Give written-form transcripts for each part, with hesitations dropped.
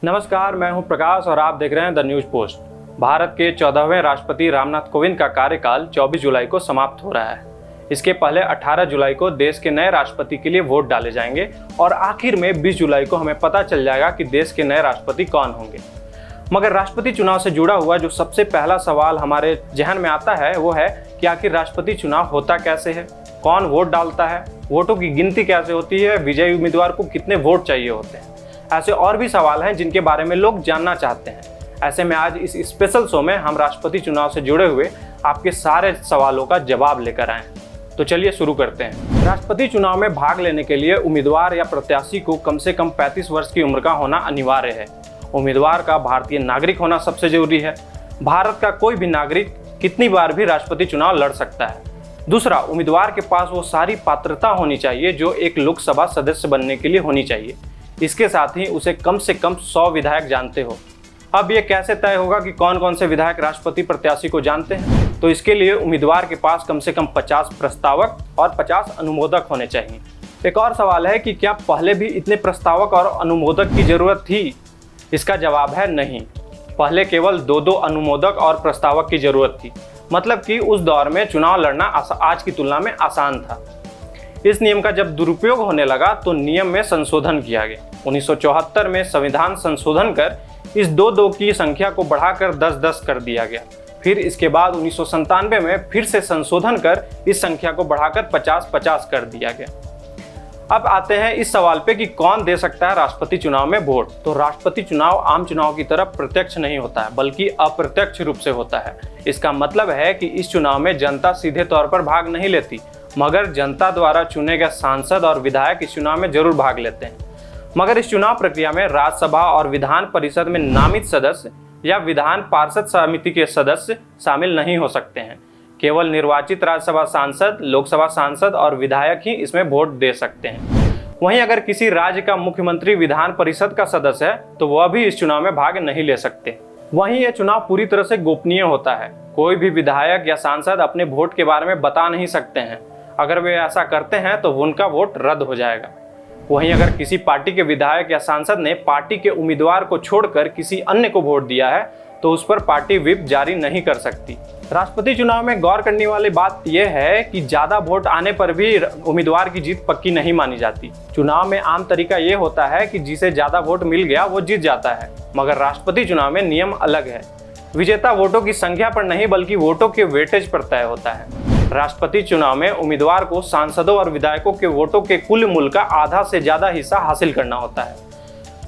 नमस्कार, मैं हूं प्रकाश और आप देख रहे हैं द न्यूज पोस्ट। भारत के 14वें राष्ट्रपति रामनाथ कोविंद का कार्यकाल 24 जुलाई को समाप्त हो रहा है। इसके पहले 18 जुलाई को देश के नए राष्ट्रपति के लिए वोट डाले जाएंगे और आखिर में 20 जुलाई को हमें पता चल जाएगा कि देश के नए राष्ट्रपति कौन होंगे। मगर राष्ट्रपति चुनाव से जुड़ा हुआ जो सबसे पहला सवाल हमारे जहन में आता है वो है कि आखिर राष्ट्रपति चुनाव होता कैसे है, कौन वोट डालता है, वोटों की गिनती कैसे होती है, विजयी उम्मीदवार को कितने वोट चाहिए होते हैं। ऐसे और भी सवाल हैं जिनके बारे में लोग जानना चाहते हैं। ऐसे में आज इस स्पेशल शो में हम राष्ट्रपति चुनाव से जुड़े हुए आपके सारे सवालों का जवाब लेकर आए हैं। तो चलिए शुरू करते हैं। राष्ट्रपति चुनाव में भाग लेने के लिए उम्मीदवार या प्रत्याशी को कम से कम 35 वर्ष की उम्र का होना अनिवार्य है। उम्मीदवार का भारतीय नागरिक होना सबसे जरूरी है। भारत का कोई भी नागरिक कितनी बार भी राष्ट्रपति चुनाव लड़ सकता है। दूसरा, उम्मीदवार के पास वो सारी पात्रता होनी चाहिए जो एक लोकसभा सदस्य बनने के लिए होनी चाहिए। इसके साथ ही उसे कम से कम 100 विधायक जानते हो। अब ये कैसे तय होगा कि कौन कौन से विधायक राष्ट्रपति प्रत्याशी को जानते हैं? तो इसके लिए उम्मीदवार के पास कम से कम 50 प्रस्तावक और 50 अनुमोदक होने चाहिए। एक और सवाल है कि क्या पहले भी इतने प्रस्तावक और अनुमोदक की जरूरत थी? इसका जवाब है नहीं। पहले केवल 2-2 अनुमोदक और प्रस्तावक की जरूरत थी। मतलब कि उस दौर में चुनाव लड़ना आज की तुलना में आसान था। इस नियम का जब दुरुपयोग होने लगा तो नियम में संशोधन किया गया। 1974 में संविधान संशोधन कर इस 2-2 की संख्या को बढ़ाकर 10-10 कर दिया गया। फिर इसके बाद 1997 में फिर से संशोधन कर इस संख्या को बढ़ाकर 50-50 कर दिया गया। अब आते हैं इस सवाल पे कि कौन दे सकता है राष्ट्रपति चुनाव में वोट। तो राष्ट्रपति चुनाव आम चुनाव की तरह प्रत्यक्ष नहीं होता है, बल्कि अप्रत्यक्ष रूप से होता है। इसका मतलब है कि इस चुनाव में जनता सीधे तौर पर भाग नहीं लेती, मगर जनता द्वारा चुने गए सांसद और विधायक इस चुनाव में जरूर भाग लेते हैं। मगर इस चुनाव प्रक्रिया में राज्यसभा और विधान परिषद में नामित सदस्य या विधान पार्षद समिति के सदस्य शामिल नहीं हो सकते हैं। केवल निर्वाचित राज्यसभा सांसद, लोकसभा सांसद और विधायक ही इसमें वोट दे सकते हैं। वहीं अगर किसी राज्य का मुख्यमंत्री विधान परिषद का सदस्य है तो वह भी इस चुनाव में भाग नहीं ले सकते। वहीं यह चुनाव पूरी तरह से गोपनीय होता है। कोई भी विधायक या सांसद अपने वोट के बारे में बता नहीं सकते हैं। अगर वे ऐसा करते हैं तो उनका वोट रद्द हो जाएगा। वहीं अगर किसी पार्टी के विधायक या सांसद ने पार्टी के उम्मीदवार को छोड़कर किसी अन्य को वोट दिया है तो उस पर पार्टी व्हिप जारी नहीं कर सकती। राष्ट्रपति चुनाव में गौर करने वाली बात यह है कि ज्यादा वोट आने पर भी उम्मीदवार की जीत पक्की नहीं मानी जाती। चुनाव में आम तरीका ये होता है कि जिसे ज्यादा वोट मिल गया वो जीत जाता है, मगर राष्ट्रपति चुनाव में नियम अलग है। विजेता वोटों की संख्या पर नहीं बल्कि वोटों के वेटेज पर तय होता है। राष्ट्रपति चुनाव में उम्मीदवार को सांसदों और विधायकों के वोटों के कुल मूल्य का आधा से ज्यादा हिस्सा हासिल करना होता है।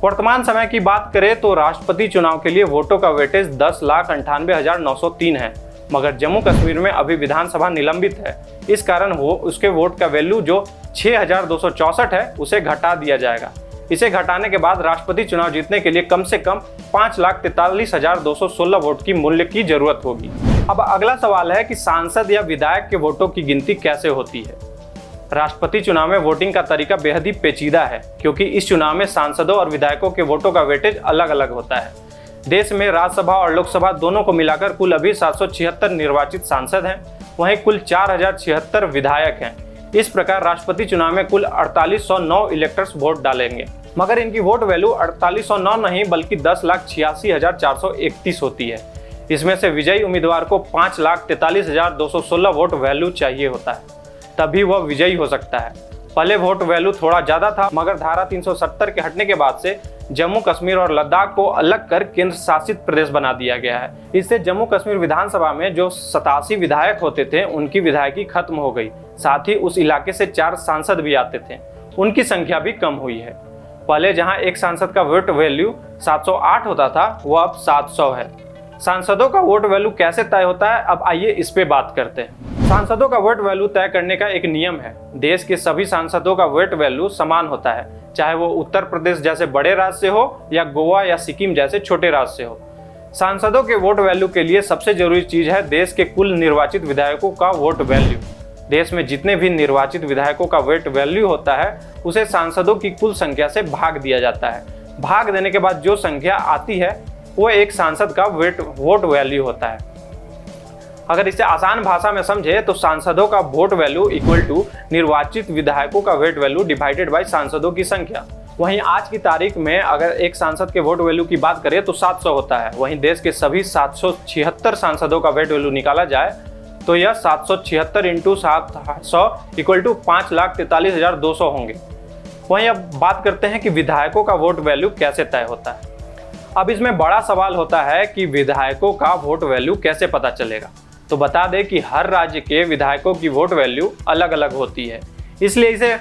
वर्तमान समय की बात करें तो राष्ट्रपति चुनाव के लिए वोटों का वेटेज 10,98,903 है, मगर जम्मू कश्मीर में अभी विधानसभा निलंबित है। इस कारण उसके वोट का वैल्यू जो 6,264 है उसे घटा दिया जाएगा। इसे घटाने के बाद राष्ट्रपति चुनाव जीतने के लिए कम से कम 5,43,216 वोट की मूल्य की जरूरत होगी। अब अगला सवाल है कि सांसद या विधायक के वोटों की गिनती कैसे होती है। राष्ट्रपति चुनाव में वोटिंग का तरीका बेहद ही पेचीदा है, क्योंकि इस चुनाव में सांसदों और विधायकों के वोटों का वेटेज अलग अलग होता है। देश में राज्यसभा और लोकसभा दोनों को मिलाकर कुल अभी 776 निर्वाचित सांसद हैं, वहीं कुल 4076 विधायक हैं। इस प्रकार राष्ट्रपति चुनाव में कुल 4809 इलेक्टर्स वोट डालेंगे, मगर इनकी वोट वैल्यू 4809 नहीं बल्कि 10,86,431 होती है। इसमें से विजयी उम्मीदवार को 5,43,216 वोट वैल्यू चाहिए होता है, तभी वह विजयी हो सकता है। पहले वोट वैल्यू थोड़ा ज्यादा था, मगर धारा 370 के हटने के बाद से जम्मू कश्मीर और लद्दाख को अलग कर केंद्र शासित प्रदेश बना दिया गया है। इससे जम्मू कश्मीर विधानसभा में जो 87 विधायक होते थे उनकी विधायकी खत्म हो गई। साथ ही उस इलाके से 4 सांसद भी आते थे, उनकी संख्या भी कम हुई है। पहले जहां एक सांसद का वोट वैल्यू 708 होता था वो अब 700 है। सांसदों का वोट वैल्यू कैसे तय होता है, अब आइए इस पे बात करते हैं। सांसदों का वोट वैल्यू तय करने का एक नियम है। देश के सभी सांसदों का वोट वैल्यू समान होता है, चाहे वो उत्तर प्रदेश जैसे बड़े राज्य से हो या गोवा या सिक्किम जैसे छोटे राज्य से हो। सांसदों के वोट वैल्यू के लिए सबसे जरूरी चीज है देश के कुल निर्वाचित विधायकों का वोट वैल्यू। देश में जितने भी निर्वाचित विधायकों का वोट वैल्यू होता है उसे सांसदों की कुल संख्या से भाग दिया जाता है। भाग देने के बाद जो संख्या आती है वो एक सांसद का वोट वैल्यू होता है। अगर इसे आसान भाषा में समझे तो सांसदों का वोट वैल्यू इक्वल टू निर्वाचित विधायकों का वोट वैल्यू डिवाइडेड बाय सांसदों की संख्या। वहीं आज की तारीख में अगर एक सांसद के वोट वैल्यू की बात करें तो 700 होता है। वहीं देश के सभी 776 सांसदों का वोट वैल्यू निकाला जाए तो यह 776 इंटू 700 इक्वल टू 5,43,200 होंगे। वहीं अब बात करते हैं कि विधायकों का वोट वैल्यू कैसे तय होता है। अब इसमें बड़ा सवाल होता है कि विधायकों का वोट वैल्यू कैसे पता चलेगा। तो बता दें कि हर राज्य के विधायकों की वोट वैल्यू अलग अलग होती है, इसलिए इसे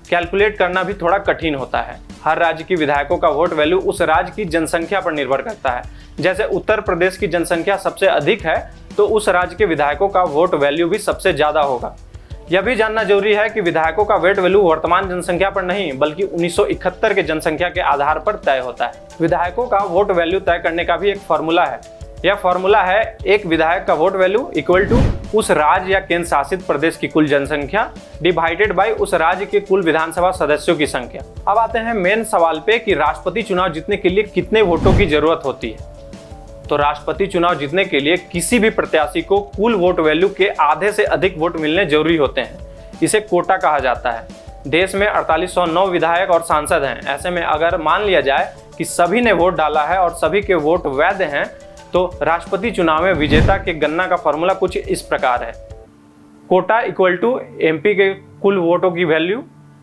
कैलकुलेट करना भी थोड़ा कठिन होता है। हर राज्य की विधायकों का वोट वैल्यू उस राज्य की जनसंख्या पर निर्भर करता है। जैसे उत्तर प्रदेश की जनसंख्या सबसे अधिक है तो उस राज्य के विधायकों का वोट वैल्यू भी सबसे ज़्यादा होगा। यह भी जानना जरूरी है कि विधायकों का वोट वैल्यू वर्तमान जनसंख्या पर नहीं बल्कि 1971 के जनसंख्या के आधार पर तय होता है। विधायकों का वोट वैल्यू तय करने का भी एक फॉर्मूला है। यह फॉर्मूला है एक विधायक का वोट वैल्यू इक्वल टू उस राज्य या केंद्र शासित प्रदेश की कुल जनसंख्या डिवाइडेड बाय उस राज्य के कुल विधानसभा सदस्यों की संख्या। अब आते हैं मेन सवाल पे कि राष्ट्रपति चुनाव जीतने के लिए कितने वोटों की जरूरत होती है। तो राष्ट्रपति चुनाव जीतने के लिए किसी भी प्रत्याशी को कुल वोट वैल्यू के आधे से अधिक वोट मिलने जरूरी होते हैं। इसे कोटा कहा जाता है। देश में 4809 विधायक और सांसद हैं। ऐसे में अगर मान लिया जाए कि सभी ने वोट डाला है और सभी के वोट वैध हैं तो राष्ट्रपति चुनाव में विजेता के गणना का फॉर्मूला कुछ इस प्रकार है। कोटा इक्वल टू एमपी के कुल वोटों की वैल्यू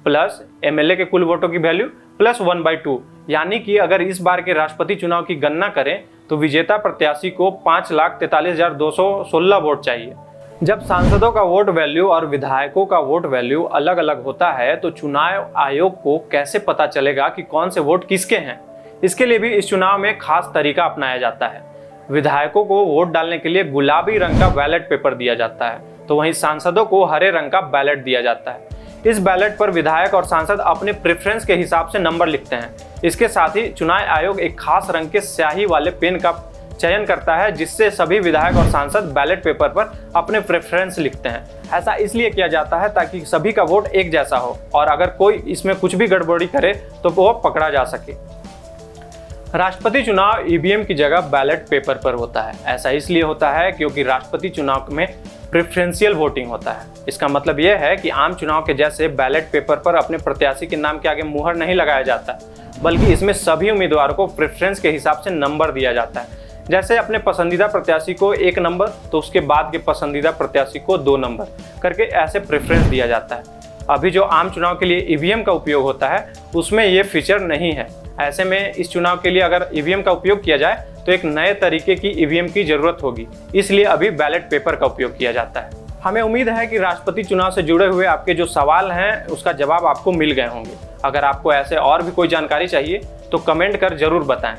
प्लस एमएलए के कुल वोटों की वैल्यू प्लस 1/2। यानी कि अगर इस बार के राष्ट्रपति चुनाव की गणना करें तो विजेता प्रत्याशी को 5,43,216 वोट चाहिए। जब सांसदों का वोट वैल्यू और विधायकों का वोट वैल्यू अलग अलग होता है तो चुनाव आयोग को कैसे पता चलेगा कि कौन से वोट किसके हैं। इसके लिए भी इस चुनाव में खास तरीका अपनाया जाता है। विधायकों को वोट डालने के लिए गुलाबी रंग का बैलेट पेपर दिया जाता है तो वहीं सांसदों को हरे रंग का बैलेट दिया जाता है। इस बैलेट पर विधायक और सांसद अपने प्रेफरेंस के हिसाब से नंबर लिखते हैं। इसके साथ ही चुनाव आयोग एक खास रंग के स्याही वाले पेन का चयन करता है जिससे सभी विधायक और सांसद बैलेट पेपर पर अपने प्रेफरेंस लिखते हैं। ऐसा इसलिए किया जाता है ताकि सभी का वोट एक जैसा हो और अगर कोई इसमें कुछ भी गड़बड़ी करे तो वो पकड़ा जा सके। राष्ट्रपति चुनाव ईवीएम की जगह बैलेट पेपर पर होता है। ऐसा इसलिए होता है क्योंकि राष्ट्रपति चुनाव में प्रेफरेंशियल वोटिंग होता है। इसका मतलब यह है कि आम चुनाव के जैसे बैलेट पेपर पर अपने प्रत्याशी के नाम के आगे मुहर नहीं लगाया जाता बल्कि इसमें सभी उम्मीदवारों को प्रेफरेंस के हिसाब से नंबर दिया जाता है। जैसे अपने पसंदीदा प्रत्याशी को 1 नंबर तो उसके बाद के पसंदीदा प्रत्याशी को 2 नंबर करके ऐसे प्रेफरेंस दिया जाता है। अभी जो आम चुनाव के लिए ईवीएम का उपयोग होता है उसमें ये फीचर नहीं है। ऐसे में इस चुनाव के लिए अगर ईवीएम का उपयोग किया जाए तो एक नए तरीके की ईवीएम की जरूरत होगी, इसलिए अभी बैलेट पेपर का उपयोग किया जाता है। हमें उम्मीद है कि राष्ट्रपति चुनाव से जुड़े हुए आपके जो सवाल हैं उसका जवाब आपको मिल गए होंगे। अगर आपको ऐसे और भी कोई जानकारी चाहिए तो कमेंट कर जरूर बताएं।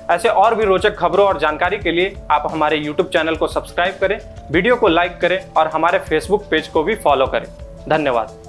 ऐसे और भी रोचक खबरों और जानकारी के लिए आप हमारे YouTube चैनल को सब्सक्राइब करें, वीडियो को लाइक करें और हमारे Facebook पेज को भी फॉलो करें। धन्यवाद।